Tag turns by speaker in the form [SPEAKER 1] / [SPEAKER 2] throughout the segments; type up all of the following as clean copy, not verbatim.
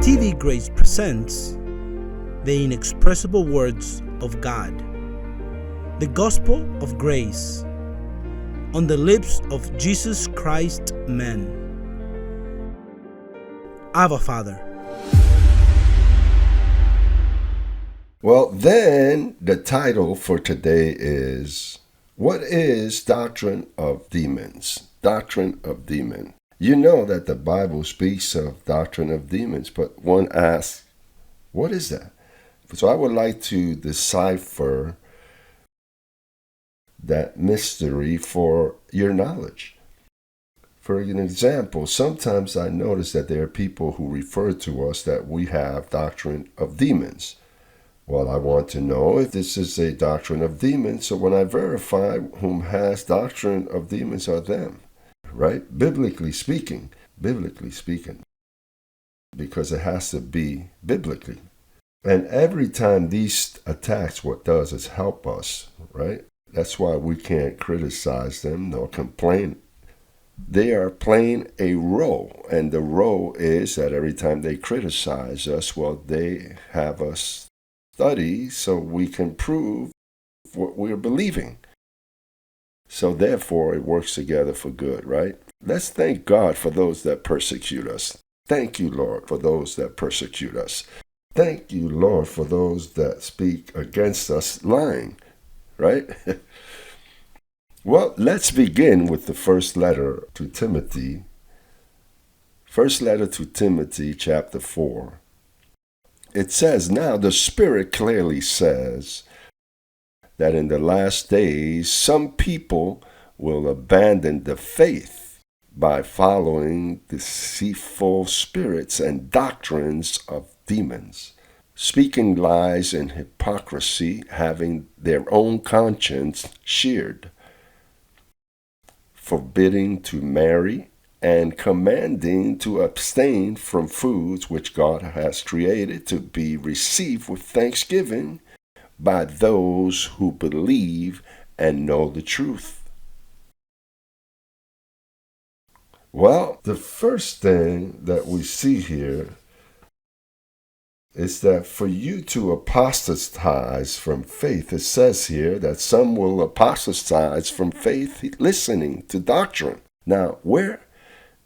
[SPEAKER 1] TvGrace presents the inexpressible words of God, the gospel of grace, on the lips of Jesus Christ man. Abba, Father.
[SPEAKER 2] Well, then the title for today is, what is Doctrine of Demons? Doctrine of Demon. You know that the Bible speaks of doctrine of demons, but one asks, what is that? So I would like to decipher that mystery for your knowledge. For an example, sometimes I notice that there are people who refer to us that we have doctrine of demons. Well, I want to know if this is a doctrine of demons, so when I verify whom has doctrine of demons are them, right? Biblically speaking, because it has to be biblically. And every time these attacks, what does is help us, right? That's why we can't criticize them nor complain. They are playing a role, and the role is that every time they criticize us, well, they have us study so we can prove what we're believing. So therefore, it works together for good, right? Let's thank God for those that persecute us. Thank you, Lord, for those that persecute us. Thank you, Lord, for those that speak against us lying, right? Well, let's begin with the first letter to Timothy. First letter to Timothy, chapter 4. It says, now the Spirit clearly says that in the last days some people will abandon the faith by following deceitful spirits and doctrines of demons, speaking lies and hypocrisy, having their own conscience seared, forbidding to marry, and commanding to abstain from foods which God has created to be received with thanksgiving by those who believe and know the truth. Well, the first thing that we see here is that for you to apostatize from faith, it says here that some will apostatize from faith listening to doctrine. Now, where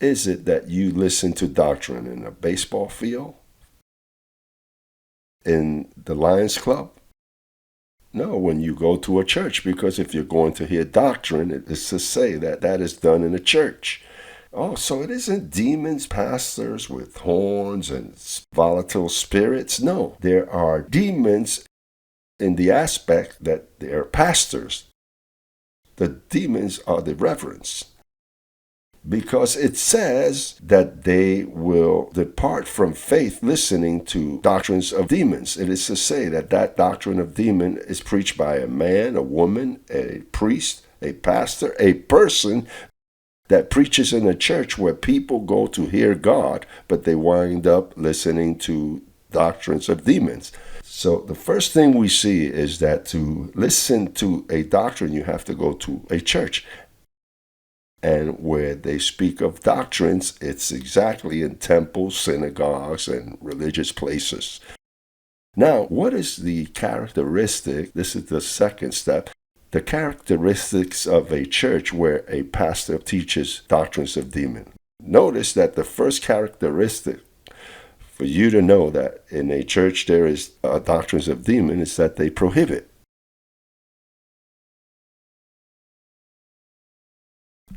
[SPEAKER 2] is it that you listen to doctrine? In a baseball field? In the Lions Club? No, when you go to a church, because if you're going to hear doctrine, it is to say that that is done in a church. Oh, so it isn't demons, pastors with horns and volatile spirits. No, there are demons in the aspect that they are pastors. The demons are the reverends. Because it says that they will depart from faith listening to doctrines of demons. It is to say that that doctrine of demon is preached by a man, a woman, a priest, a pastor, a person that preaches in a church where people go to hear God, but they wind up listening to doctrines of demons. So the first thing we see is that to listen to a doctrine, you have to go to a church. And where they speak of doctrines, it's exactly in temples, synagogues, and religious places. Now, what is the characteristic? This is the second step. The characteristics of a church where a pastor teaches doctrines of demon. Notice that the first characteristic for you to know that in a church there is doctrines of demon is that they prohibit.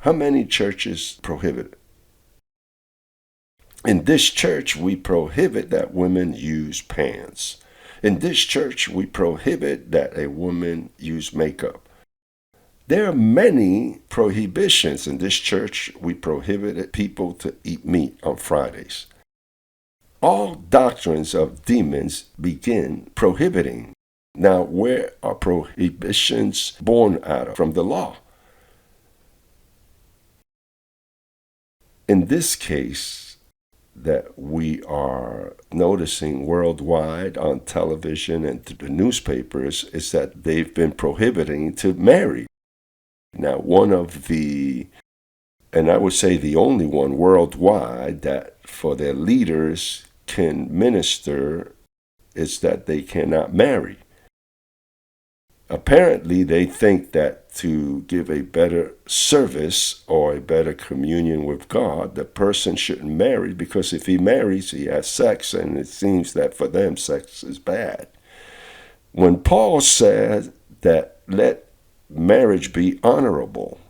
[SPEAKER 2] How many churches prohibit it? In this church, we prohibit that women use pants. In this church, we prohibit that a woman use makeup. There are many prohibitions. In this church, we prohibited people to eat meat on Fridays. All doctrines of demons begin prohibiting. Now, where are prohibitions born out of? From the law. In this case that we are noticing worldwide on television and through the newspapers is that they've been prohibiting to marry. Now, one of the, and I would say the only one worldwide that for their leaders can minister is that they cannot marry. Apparently, they think that to give a better service or a better communion with God, the person shouldn't marry, because if he marries, he has sex, and it seems that for them, sex is bad. When Paul said that let marriage be honorable,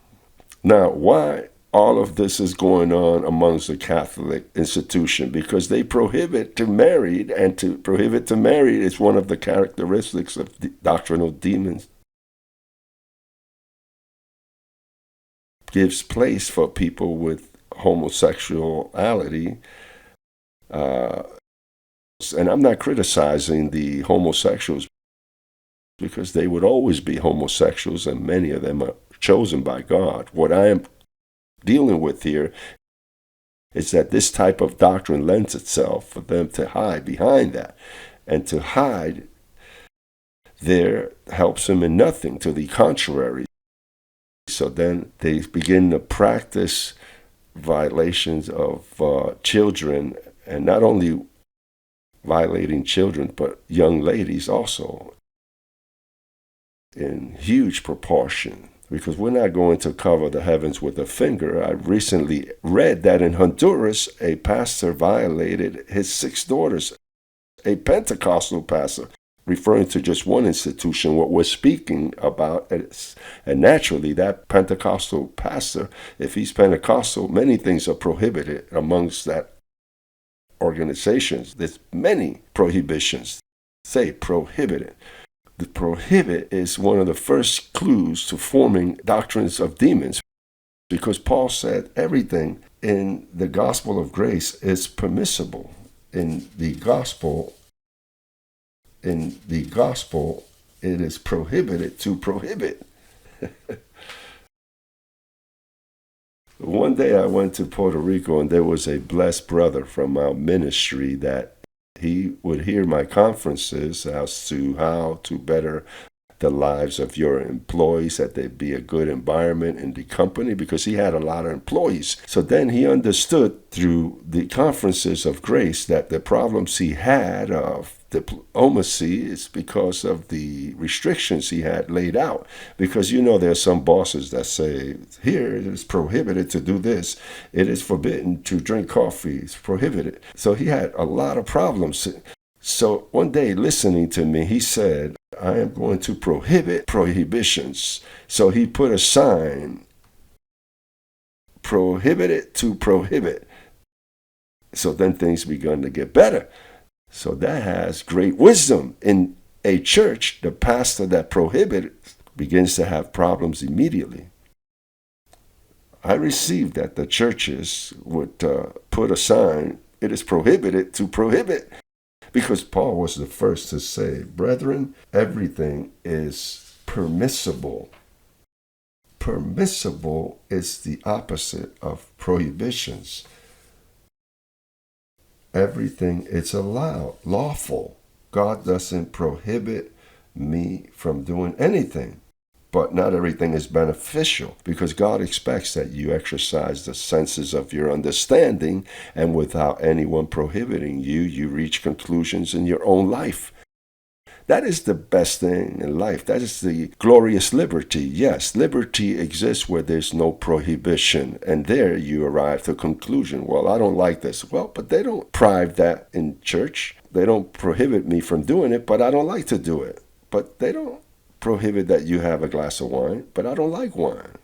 [SPEAKER 2] now why all of this is going on amongst the Catholic institution? Because they prohibit to marry, and to prohibit to marry is one of the characteristics of the doctrinal demons. Gives place for people with homosexuality. And I'm not criticizing the homosexuals, because they would always be homosexuals, and many of them are chosen by God. What I am dealing with here is that this type of doctrine lends itself for them to hide behind that. And to hide there helps them in nothing, to the contrary. So then they begin to practice violations of children, and not only violating children, but young ladies also, in huge proportion. Because we're not going to cover the heavens with a finger. I recently read that in Honduras, a pastor violated his 6 daughters, a Pentecostal pastor, referring to just one institution. What we're speaking about is, and naturally, that Pentecostal pastor, if he's Pentecostal, many things are prohibited amongst that organizations. There's many prohibitions. Say prohibited. The prohibit is one of the first clues to forming doctrines of demons, because Paul said everything in the gospel of grace is permissible. In the gospel, it is prohibited to prohibit. One day I went to Puerto Rico, and there was a blessed brother from our ministry that he would hear my conferences as to how to better the lives of your employees, that there be a good environment in the company, because he had a lot of employees. So then he understood through the conferences of grace that the problems he had of diplomacy is because of the restrictions he had laid out. Because there are some bosses that say, here it is prohibited to do this, it is forbidden to drink coffee, it's prohibited. So he had a lot of problems. So one day, listening to me, he said, I am going to prohibit prohibitions. So he put a sign, prohibited to prohibit. So then things began to get better. So that has great wisdom. In a church, the pastor that prohibits begins to have problems immediately. I received that the churches would put a sign, it is prohibited to prohibit. Because Paul was the first to say, brethren, everything is permissible. Permissible is the opposite of prohibitions. Everything is allowed, lawful. God doesn't prohibit me from doing anything. But not everything is beneficial, because God expects that you exercise the senses of your understanding, and without anyone prohibiting you, you reach conclusions in your own life. That is the best thing in life. That is the glorious liberty. Yes, liberty exists where there's no prohibition, and there you arrive to a conclusion. Well, I don't like this. Well, but they don't deprive that in church. They don't prohibit me from doing it, but I don't like to do it. But they don't prohibit that you have a glass of wine, but I don't like wine.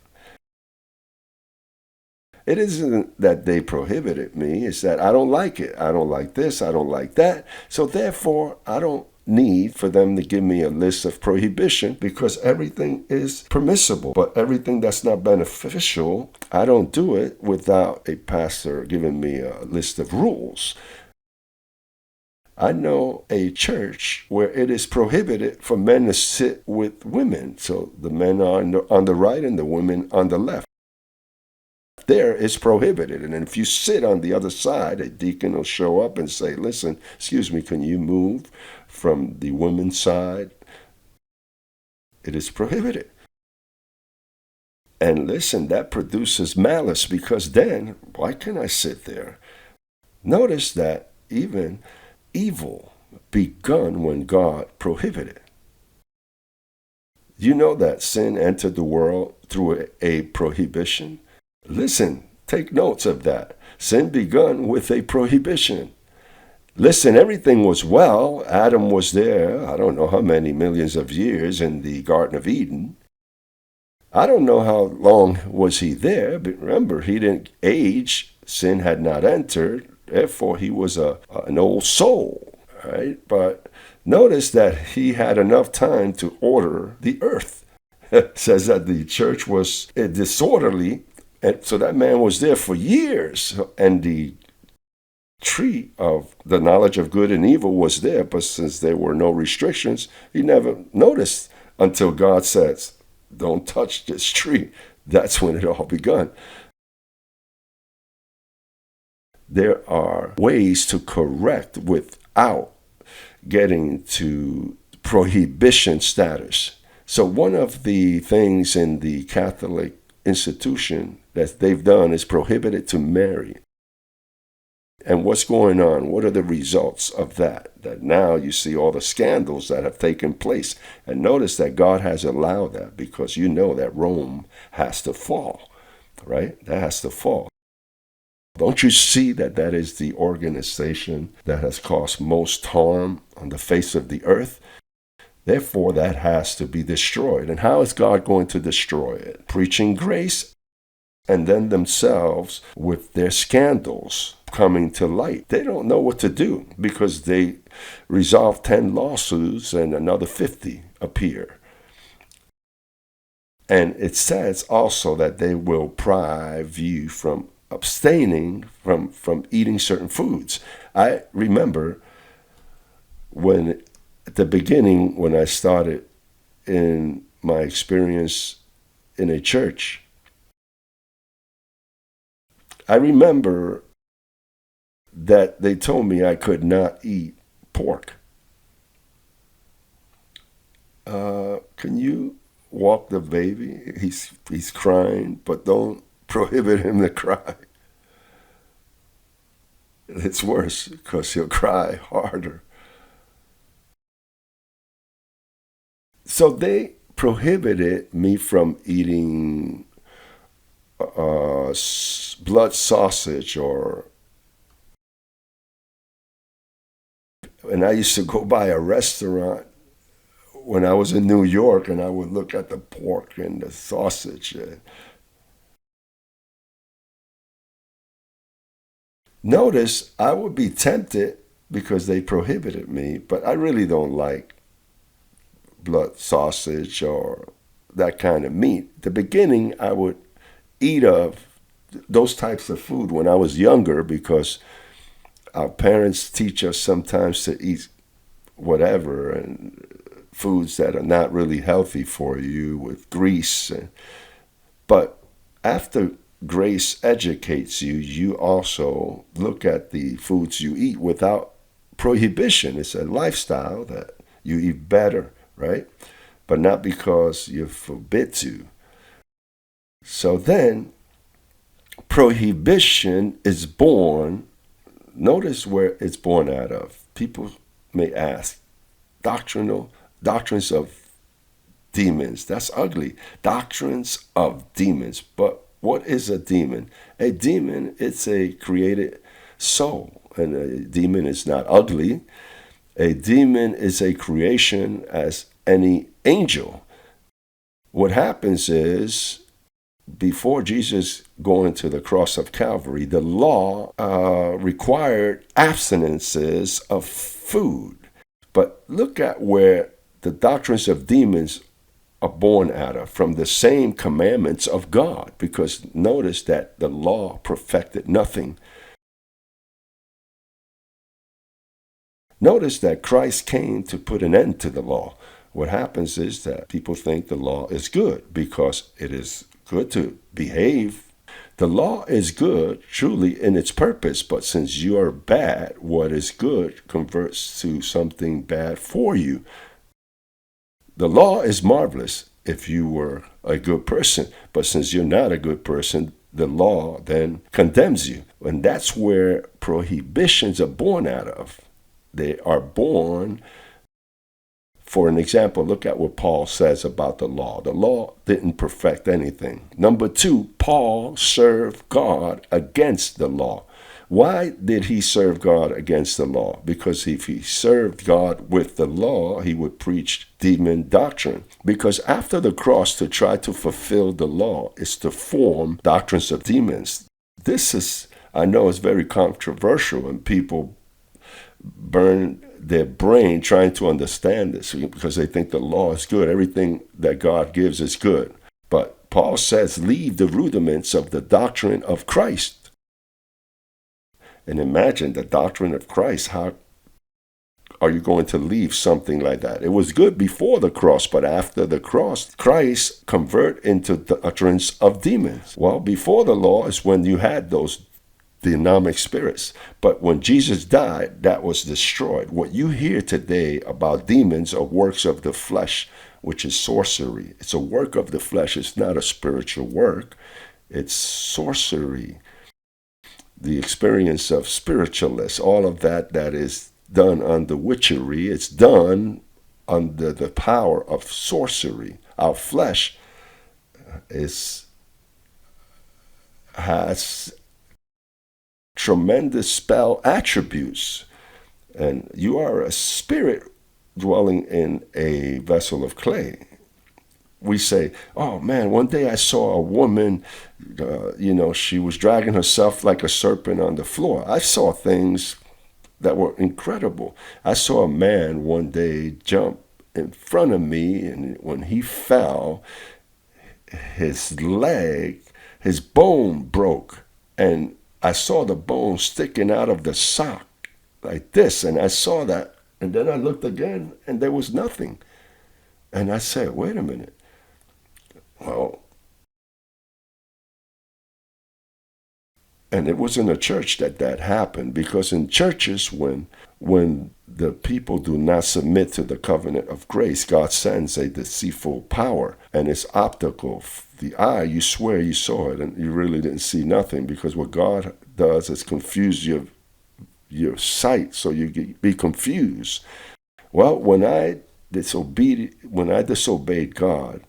[SPEAKER 2] It isn't that they prohibited me, it's that I don't like it. I don't like this, I don't like that. So therefore, I don't need for them to give me a list of prohibition, because everything is permissible. But everything that's not beneficial, I don't do it without a pastor giving me a list of rules. I know a church where it is prohibited for men to sit with women. So the men are on the right and the women on the left. There it's prohibited. And if you sit on the other side, a deacon will show up and say, listen, excuse me, can you move from the women's side? It is prohibited. And listen, that produces malice, because then, why can't I sit there? Notice that even evil begun when God prohibited. You know that sin entered the world through a prohibition? Listen, take notes of that. Sin begun with a prohibition. Listen, everything was well. Adam was there, I don't know how many millions of years in the Garden of Eden. I don't know how long was he there, but remember, he didn't age. Sin had not entered. Therefore, he was an old soul, right? But notice that he had enough time to order the earth. It says that the church was disorderly, and so that man was there for years, and the tree of the knowledge of good and evil was there, but since there were no restrictions, he never noticed until God says, don't touch this tree. That's when it all begun. There are ways to correct without getting to prohibition status. So one of the things in the Catholic institution that they've done is prohibited to marry. And what's going on? What are the results of that? That now you see all the scandals that have taken place. And notice that God has allowed that because you know that Rome has to fall, right? That has to fall. Don't you see that that is the organization that has caused most harm on the face of the earth? Therefore, that has to be destroyed. And how is God going to destroy it? Preaching grace, and then themselves with their scandals coming to light. They don't know what to do because they resolve 10 lawsuits and another 50 appear. And it says also that they will deprive you from abstaining from eating certain foods. I remember when at the beginning, when I started in my experience in a church, I remember that they told me I could not eat pork. Can you walk the baby? He's crying, but don't prohibit him to cry. It's worse because he'll cry harder. So they prohibited me from eating blood sausage and I used to go by a restaurant when I was in New York and I would look at the pork and the sausage. Notice I would be tempted because they prohibited me, but I really don't like blood sausage or that kind of meat. At the beginning, I would eat of those types of food when I was younger because our parents teach us sometimes to eat whatever and foods that are not really healthy for you with grease. But after grace educates you, you also look at the foods you eat without prohibition. It's a lifestyle that you eat better, right? But not because you're forbid to. So then, prohibition is born. Notice where it's born out of. People may ask, doctrines of demons. That's ugly. Doctrines of demons. But what is a demon? A demon, it's a created soul. And a demon is not ugly. A demon is a creation as any angel. What happens is, before Jesus going to the cross of Calvary, the law required abstinences of food. But look at where the doctrines of demons are born out of, from the same commandments of God, because notice that the law perfected nothing. Notice that Christ came to put an end to the law. What happens is that people think the law is good because it is good to behave. The law is good truly in its purpose, but since you are bad, what is good converts to something bad for you. The law is marvelous if you were a good person, but since you're not a good person, the law then condemns you. And that's where prohibitions are born out of. They are born, for an example, look at what Paul says about the law. The law didn't perfect anything. Number two, Paul served God against the law. Why did he serve God against the law? Because if he served God with the law, he would preach demon doctrine. Because after the cross, to try to fulfill the law is to form doctrines of demons. This is, I know it's very controversial, and people burn their brain trying to understand this because they think the law is good. Everything that God gives is good. But Paul says, leave the rudiments of the doctrine of Christ. And imagine the doctrine of Christ. How are you going to leave something like that? It was good before the cross, but after the cross, Christ convert into doctrines of demons. Well, before the law is when you had those demonic spirits. But when Jesus died, that was destroyed. What you hear today about demons are works of the flesh, which is sorcery. It's a work of the flesh. It's not a spiritual work. It's sorcery. The experience of spiritualists, all of that is done under witchery. It's done under the power of sorcery. Our flesh has tremendous spell attributes. And you are a spirit dwelling in a vessel of clay. We say, oh man, one day I saw a woman, she was dragging herself like a serpent on the floor. I saw things that were incredible. I saw a man one day jump in front of me, and when he fell, his bone broke, and I saw the bone sticking out of the sock like this, and I saw that, and then I looked again, and there was nothing. And I said, wait a minute. Well, and it was in the church that happened, because in churches, when the people do not submit to the covenant of grace, God sends a deceitful power, and it's optical. The eye, you swear you saw it, and you really didn't see nothing, because what God does is confuse your sight, so you be confused. Well, when I disobeyed God,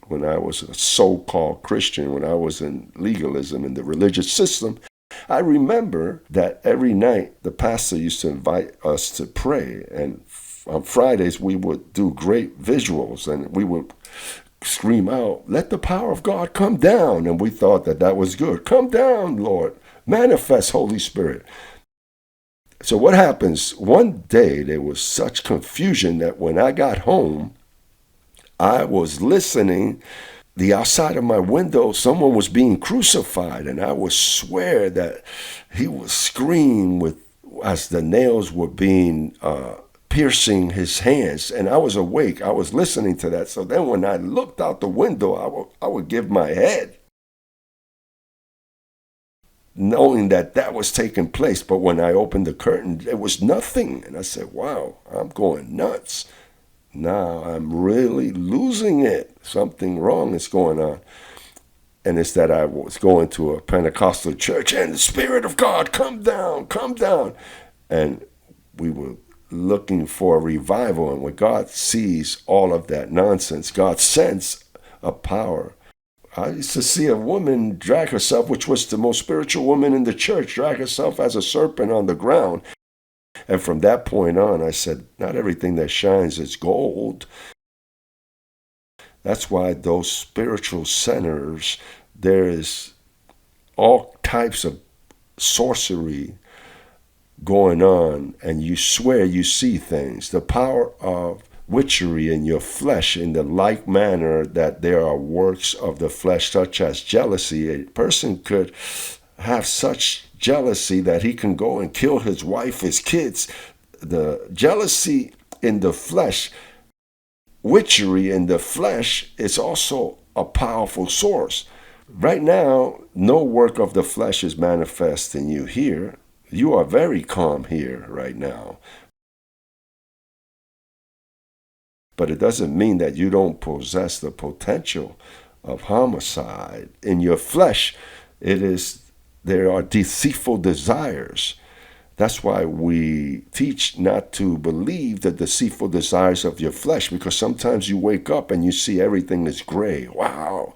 [SPEAKER 2] when I was a so-called Christian, when I was in legalism in the religious system, I remember that every night the pastor used to invite us to pray. And on Fridays, we would do great visuals, and we would scream out, let the power of God come down. And we thought that was good. Come down, Lord. Manifest, Holy Spirit. So what happens? One day, there was such confusion that when I got home, I was listening. The outside of my window, someone was being crucified, and I would swear that he would scream as the nails were being piercing his hands. And I was awake. I was listening to that. So then when I looked out the window, I would give my head, knowing that was taking place. But when I opened the curtain, there was nothing. And I said, wow, I'm going nuts. Now I'm really losing it. Something wrong is going on. And it's that I was going to a Pentecostal church, and the Spirit of God, come down, come down. And we were looking for a revival. And when God sees all of that nonsense, God sends a power. I used to see a woman drag herself, which was the most spiritual woman in the church, drag herself as a serpent on the ground. And from that point on, I said, not everything that shines is gold. That's why those spiritual centers, there is all types of sorcery going on, and you swear you see things. The power of witchery in your flesh, in the like manner that there are works of the flesh, such as jealousy. A person could have such jealousy that he can go and kill his wife, his kids. The jealousy in the flesh, witchery in the flesh, is also a powerful source. Right now, no work of the flesh is manifest in you here. You are very calm here right now. But it doesn't mean that you don't possess the potential of homicide. In your flesh, There are deceitful desires. That's why we teach not to believe the deceitful desires of your flesh, because sometimes you wake up and you see everything is gray. Wow,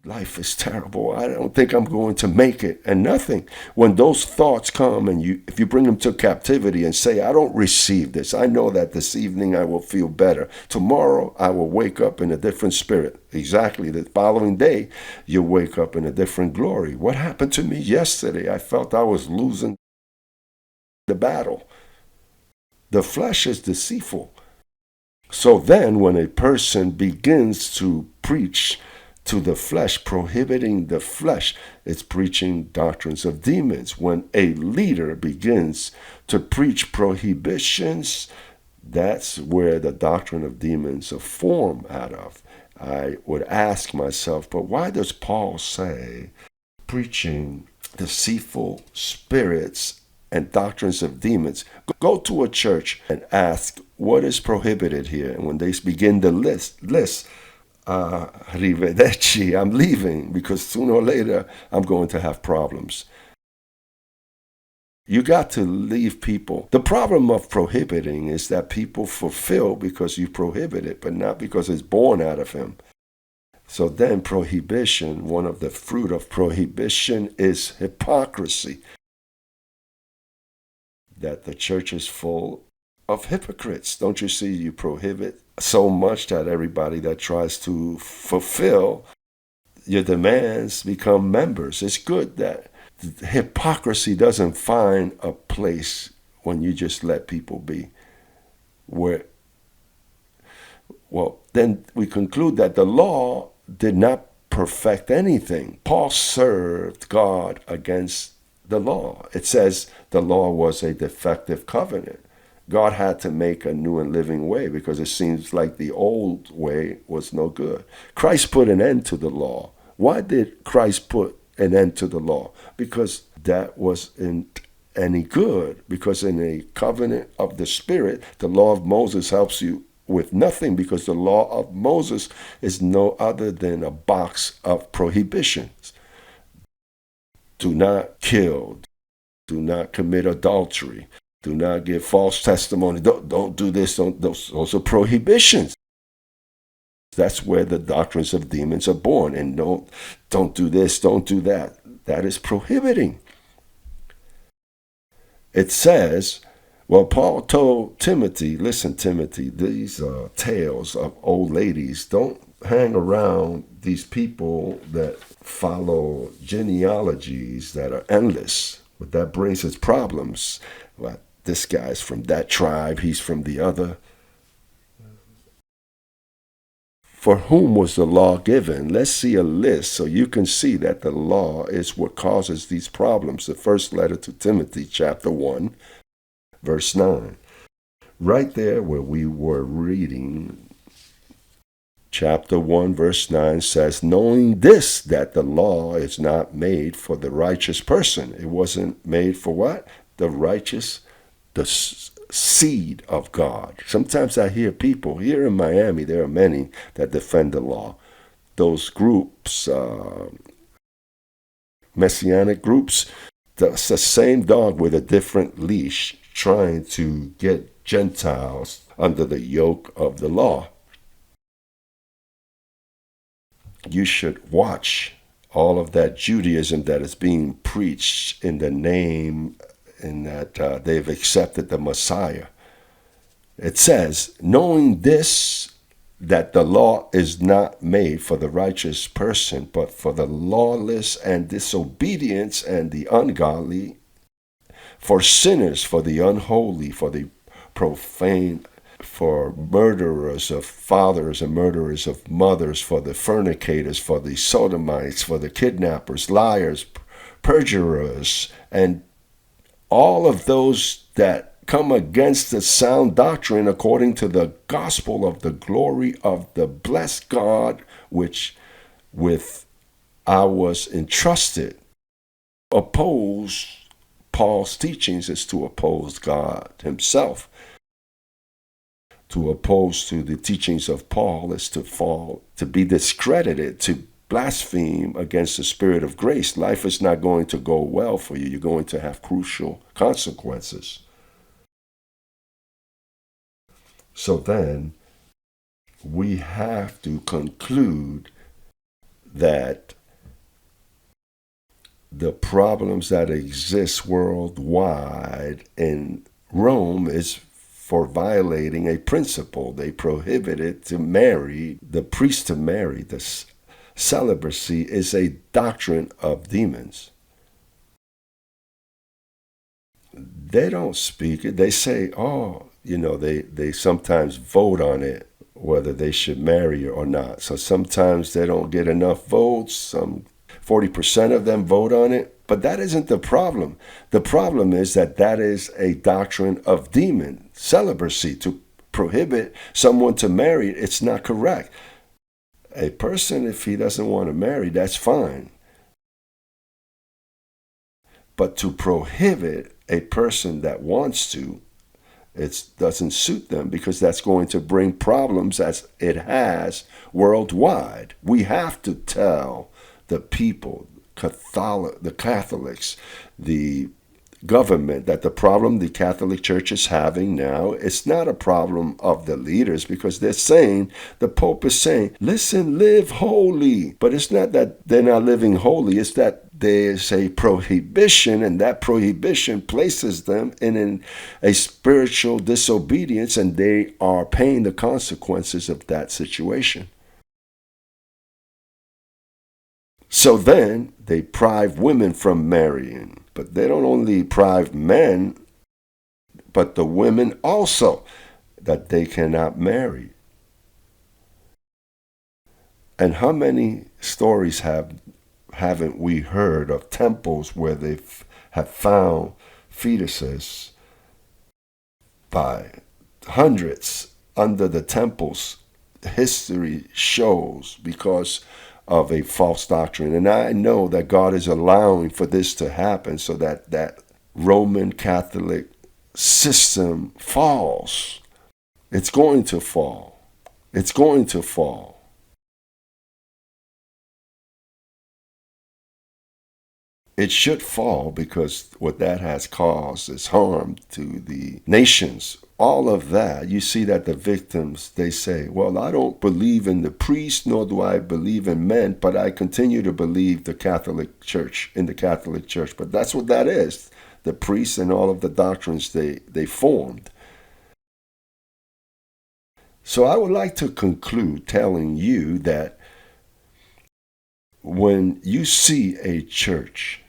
[SPEAKER 2] life is terrible. I don't think I'm going to make it. And nothing. When those thoughts come and if you bring them to captivity and say, I don't receive this. I know that this evening I will feel better. Tomorrow I will wake up in a different spirit. Exactly. The following day you wake up in a different glory. What happened to me yesterday? I felt I was losing the battle. The flesh is deceitful. So then when a person begins to preach to the flesh, prohibiting the flesh, it's preaching doctrines of demons. When a leader begins to preach prohibitions, that's where the doctrine of demons are formed out of. I would ask myself, but why does Paul say preaching deceitful spirits and doctrines of demons? Go to a church and ask what is prohibited here. And when they begin to list, arrivederci, I'm leaving, because sooner or later I'm going to have problems. You got to leave people. The problem of prohibiting is that people fulfill because you prohibit it, but not because it's born out of him. So then prohibition, one of the fruit of prohibition is hypocrisy. That the church is full of hypocrites. Don't you see? You prohibit so much that everybody that tries to fulfill your demands become members. It's good that hypocrisy doesn't find a place when you just let people be. Then we conclude that the law did not perfect anything. Paul served God against the law. It says the law was a defective covenant. God had to make a new and living way because it seems like the old way was no good. Christ put an end to the law. Why did Christ put an end to the law? Because that wasn't any good. Because in a covenant of the Spirit, the law of Moses helps you with nothing, because the law of Moses is no other than a box of prohibitions. Do not kill. Do not commit adultery. Do not give false testimony. Don't do this. Those are prohibitions. That's where the doctrines of demons are born. And don't do this, don't do that. That is prohibiting. It says, well, Paul told Timothy, listen, Timothy, these tales of old ladies, don't hang around these people that follow genealogies that are endless. But that brings us problems. Well, this guy's from that tribe, he's from the other. For whom was the law given? Let's see a list so you can see that the law is what causes these problems. The first letter to Timothy, chapter 1, verse 9. Right there where we were reading, chapter 1, verse 9 says, knowing this, that the law is not made for the righteous person. It wasn't made for what? The righteous, the seed of God. Sometimes I hear people, here in Miami, there are many that defend the law. Those groups, messianic groups, it's the same dog with a different leash trying to get Gentiles under the yoke of the law. You should watch all of that Judaism that is being preached in the name in that they've accepted the Messiah. It says, knowing this, that the law is not made for the righteous person, but for the lawless and disobedience and the ungodly, for sinners, for the unholy, for the profane, for murderers of fathers and murderers of mothers, for the fornicators, for the sodomites, for the kidnappers, liars, perjurers, and all of those that come against the sound doctrine according to the gospel of the glory of the blessed God, which with I was entrusted. Oppose Paul's teachings is to oppose God himself. To oppose to the teachings of Paul is to be discredited, to blaspheme against the Spirit of grace, life is not going to go well for you. You're going to have crucial consequences. So then, we have to conclude that the problems that exist worldwide in Rome is for violating a principle. They prohibited to marry, the priest to marry. The celibacy is a doctrine of demons. They don't speak it. They say, they sometimes vote on it, whether they should marry or not. So sometimes they don't get enough votes. Some 40% of them vote on it. But that isn't the problem. The problem is that is a doctrine of demon. Celibacy, to prohibit someone to marry, it's not correct. A person, if he doesn't want to marry, that's fine. But to prohibit a person that wants to, it doesn't suit them, because that's going to bring problems as it has worldwide. We have to tell the people, the Catholics, the government, that the problem the Catholic Church is having now, it's not a problem of the leaders, because they're saying, the Pope is saying, listen, live holy. But it's not that they're not living holy, it's that there's a prohibition, and that prohibition places them in a spiritual disobedience, and they are paying the consequences of that situation. So then they deprive women from marrying. But they don't only deprive men, but the women also, that they cannot marry. And how many stories haven't we heard of temples where they have found fetuses by hundreds under the temples? History shows, because of a false doctrine. And I know that God is allowing for this to happen so that Roman Catholic system falls. It's going to fall. It's going to fall. It should fall, because what that has caused is harm to the nations. All of that, you see that the victims, they say, well, I don't believe in the priest, nor do I believe in men, but I continue to believe in the Catholic Church. But that's what that is, the priests and all of the doctrines they formed. So I would like to conclude telling you that when you see a church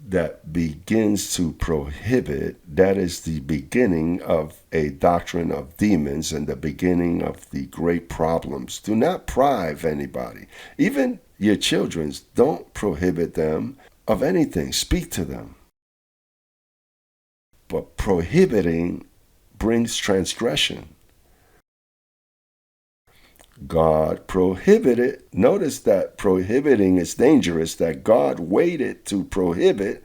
[SPEAKER 2] that begins to prohibit, that is the beginning of a doctrine of demons and the beginning of the great problems. Do not deprive anybody, even your children. Don't prohibit them of anything. Speak to them. But prohibiting brings transgression. God prohibited. Notice that prohibiting is dangerous, that God waited to prohibit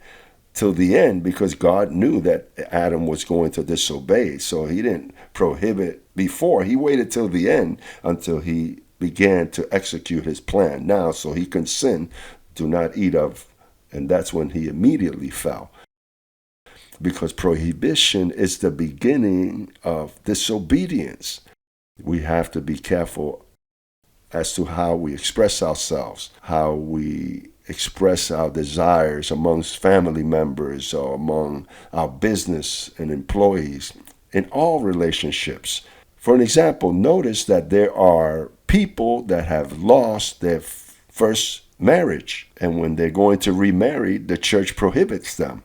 [SPEAKER 2] till the end, because God knew that Adam was going to disobey. So he didn't prohibit before. He waited till the end until he began to execute his plan. Now, so he can sin, do not eat of, and that's when he immediately fell. Because prohibition is the beginning of disobedience. We have to be careful as to how we express ourselves, how we express our desires amongst family members or among our business and employees, in all relationships. For an example, notice that there are people that have lost their first marriage, and when they're going to remarry, the church prohibits them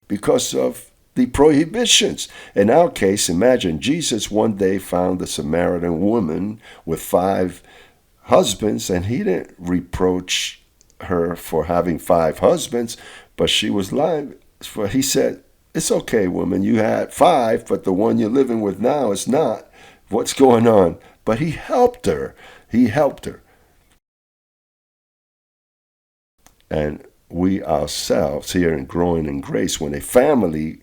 [SPEAKER 2] because of the prohibitions. In our case, imagine Jesus one day found a Samaritan woman with 5 husbands, and he didn't reproach her for having 5 husbands, but she was lying. For he said, it's okay, woman, you had 5, but the one you're living with now is not. What's going on? But he helped her. He helped her. And we ourselves here in Growing in Grace, when a family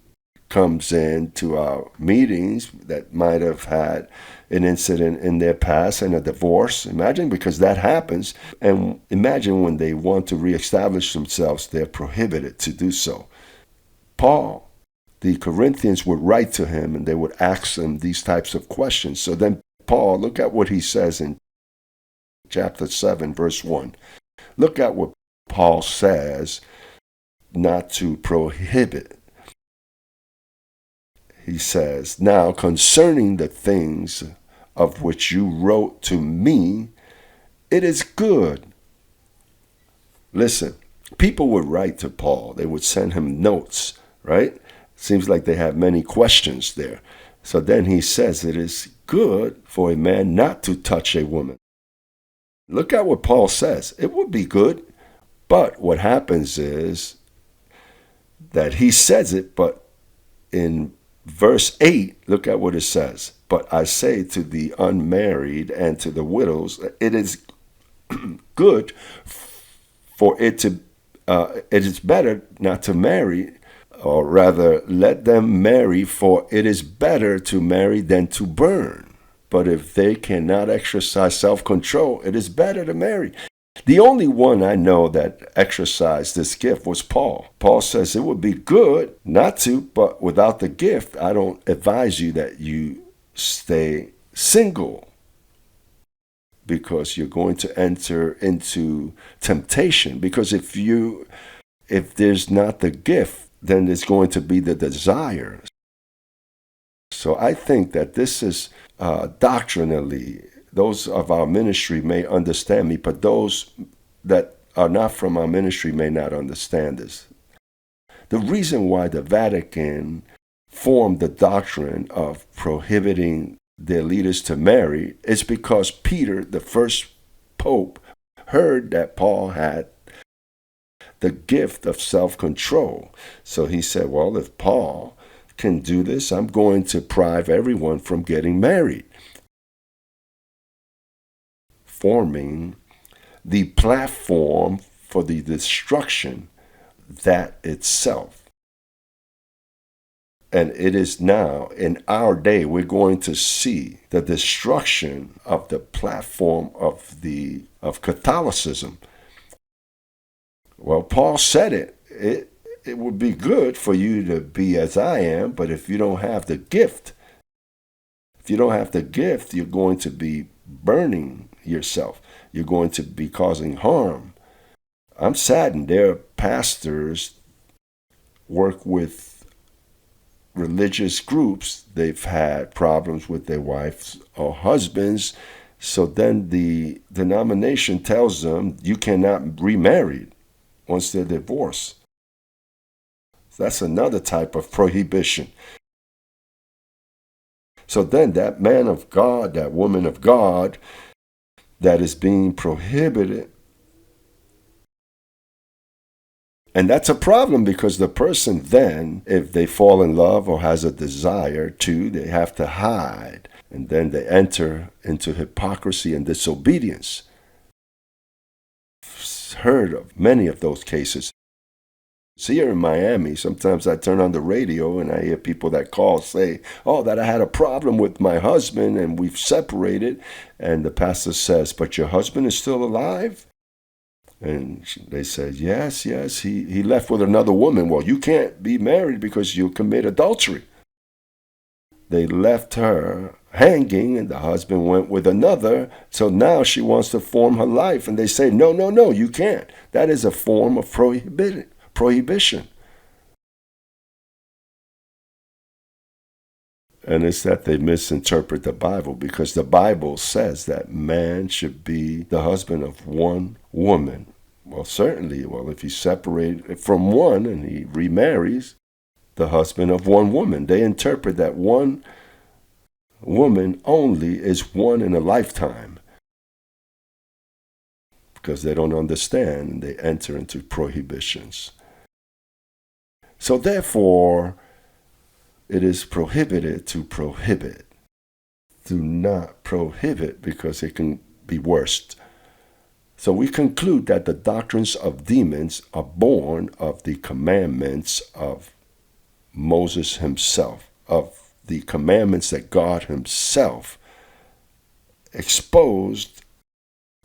[SPEAKER 2] comes in to our meetings that might have had an incident in their past and a divorce. Imagine, because that happens. And imagine when they want to reestablish themselves, they're prohibited to do so. Paul, the Corinthians would write to him and they would ask him these types of questions. So then Paul, look at what he says in chapter 7, verse 1. Look at what Paul says not to prohibit. He says, now concerning the things of which you wrote to me, it is good. Listen, people would write to Paul. They would send him notes, right? Seems like they have many questions there. So then he says it is good for a man not to touch a woman. Look at what Paul says. It would be good. But what happens is that he says it, but in verse 8, look at what it says. But I say to the unmarried and to the widows, it is good for it is better not to marry, or rather let them marry, for it is better to marry than to burn. But if they cannot exercise self-control, it is better to marry. The only one I know that exercised this gift was Paul. Paul says it would be good not to, but without the gift, I don't advise you that you stay single, because you're going to enter into temptation. Because if there's not the gift, then there's going to be the desire. So I think that this is doctrinally, those of our ministry may understand me, but those that are not from our ministry may not understand this. The reason why the Vatican formed the doctrine of prohibiting their leaders to marry is because Peter, the first pope, heard that Paul had the gift of self-control. So he said, well, if Paul can do this, I'm going to deprive everyone from getting married, forming the platform for the destruction that itself. And it is now, in our day, we're going to see the destruction of the platform of Catholicism. Well, Paul said it would be good for you to be as I am, but if you don't have the gift, you're going to be burning yourself. You're going to be causing harm. I'm saddened. There are pastors work with religious groups. They've had problems with their wives or husbands. So then the denomination tells them you cannot remarry once they're divorced. That's another type of prohibition. So then that man of God, that woman of God that is being prohibited, and that's a problem, because the person then, if they fall in love or has a desire to, they have to hide. And then they enter into hypocrisy and disobedience. I've heard of many of those cases. So here in Miami, sometimes I turn on the radio and I hear people that call say, oh, that I had a problem with my husband and we've separated. And the pastor says, but your husband is still alive? And they said, yes, he left with another woman. Well, you can't be married because you commit adultery. They left her hanging and the husband went with another. So now she wants to form her life. And they say, no, you can't. That is a form of prohibition. And it's that they misinterpret the Bible, because the Bible says that man should be the husband of one woman. Well, certainly, if he's separated from one and he remarries, the husband of one woman. They interpret that one woman only is one in a lifetime, because they don't understand and they enter into prohibitions. So therefore, it is prohibited to prohibit. Do not prohibit, because it can be worse. So we conclude that the doctrines of demons are born of the commandments of Moses himself, of the commandments that God himself exposed.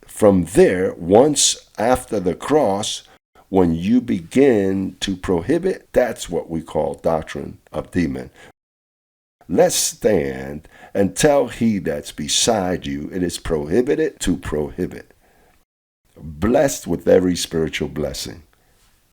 [SPEAKER 2] From there, once after the cross, when you begin to prohibit, that's what we call doctrine of demon. Let's stand and tell he that's beside you, it is prohibited to prohibit. Blessed with every spiritual blessing.